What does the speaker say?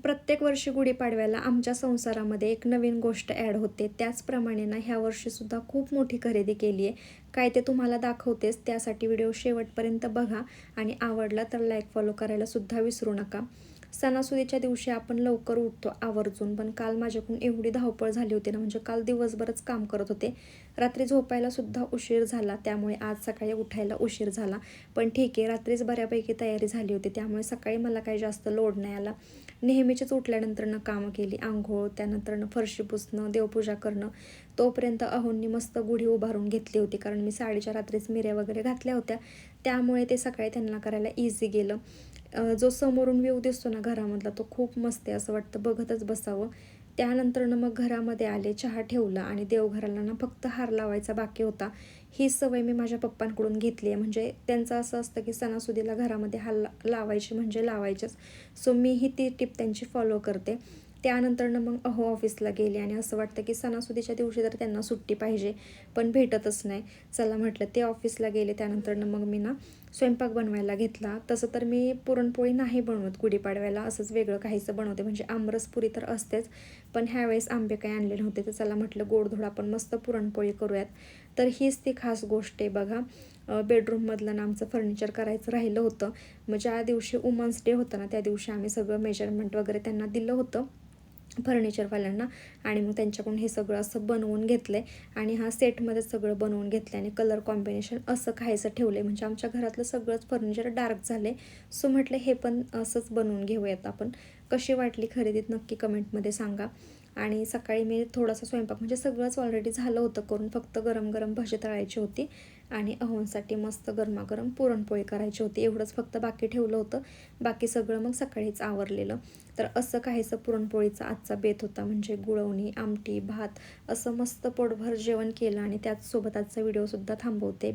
प्रत्येक वर्षी गुढीपाडव्याला आमच्या संसारामध्ये एक नवीन गोष्ट ॲड होते. त्याचप्रमाणे ना ह्या वर्षीसुद्धा खूप मोठी खरेदी केली आहे. काय ते तुम्हाला दाखवतेच. त्यासाठी व्हिडिओ शेवटपर्यंत बघा आणि आवडला तर लाईक फॉलो करायला सुद्धा विसरू नका. सणासुदीच्या दिवशी आपण लवकर उठतो आवर्जून, पण काल माझ्याकडून एवढी धावपळ झाली होती ना, म्हणजे काल दिवसभरच काम करत होते. रात्री झोपायला सुद्धा उशीर झाला, त्यामुळे आज सकाळी उठायला उशीर झाला. पण ठीक आहे, रात्रीच बऱ्यापैकी तयारी झाली होती, त्यामुळे सकाळी मला काही जास्त लोड नाही आला. नेहमीचीच उठल्यानंतरनं कामं केली, अंघोळ, त्यानंतरनं फरशी पुसणं, देवपूजा करणं. तोपर्यंत अहोंनी मस्त गुढी उभारून घेतली होती, कारण मी साडीच्या रात्रीच मिऱ्या वगैरे घातल्या होत्या, त्यामुळे ते सकाळी त्यांना करायला इझी गेलं. जो समोरून व्ह्यू दिसतो ना घरामधला, तो खूप मस्त आहे, असं वाटतं बघतच बसावं. त्यानंतरनं मग घरामध्ये आले, चहा ठेवला आणि देवघराला ना फक्त हार लावायचा बाकी होता. ही सवय मी माझ्या पप्पांकडून घेतली आहे. म्हणजे त्यांचं असं असतं की सणासुदीला घरामध्ये हार लावायचे म्हणजे लावायचेच. सो मीही ती टिप त्यांची फॉलो करते. त्यानंतरनं मग ऑफिसला गेले आणि असं वाटतं की सणासुदीच्या दिवशी तर त्यांना सुट्टी पाहिजे, पण भेटतच नाही. चला म्हटलं, ते ऑफिसला गेले. त्यानंतरनं मग मी ना स्वयंपाक बनवायला घेतला. तसं तर मी पुरणपोळी नाही बनवत गुढीपाडव्याला, असंच वेगळं काहीसं बनवते, म्हणजे आमरसपुरी तर असतेच. पण ह्यावेळेस आंबे काही आणले नव्हते, तर चला म्हटलं गोडधोड आपण मस्त पुरणपोळी करूयात. तर हीच ती खास गोष्ट आहे बघा. बेडरूममधलं ना आमचं फर्निचर करायचं राहिलं होतं. मग ज्या दिवशी वुमन्स डे होता ना, त्या दिवशी आम्ही सगळं मेजरमेंट वगैरे त्यांना दिलं होतं फर्निचरवाल्यांना, आणि मग त्यांच्याकडून हे सगळं असं बनवून घेतलं आहे. आणि हा सेटमध्ये सगळं बनवून घेतलं आणि कलर कॉम्बिनेशन असं काहीसं ठेवलं आहे. म्हणजे आमच्या घरातलं सगळंच फर्निचर डार्क झालं आहे. सो म्हटलं हे पण असंच बनवून घेऊयात आपण. कशी वाटली खरेदीत नक्की कमेंटमध्ये सांगा. आणि सकाळी मी थोडासा स्वयंपाक, म्हणजे सगळंच ऑलरेडी झालं होतं करून, फक्त गरम गरम भजी तळायची होती आणि अहोंसाठी मस्त गरमागरम पुरणपोळी करायची होती. एवढंच फक्त बाकी ठेवलं होतं. बाकी सगळं मग सकाळीच आवरलेलं. तर असं काहीसं पुरणपोळीचा आजचा बेत होता. म्हणजे गुळवणी, आमटी, भात, असं मस्त पोटभर जेवण केलं आणि त्याचसोबत आजचा व्हिडिओसुद्धा थांबवते.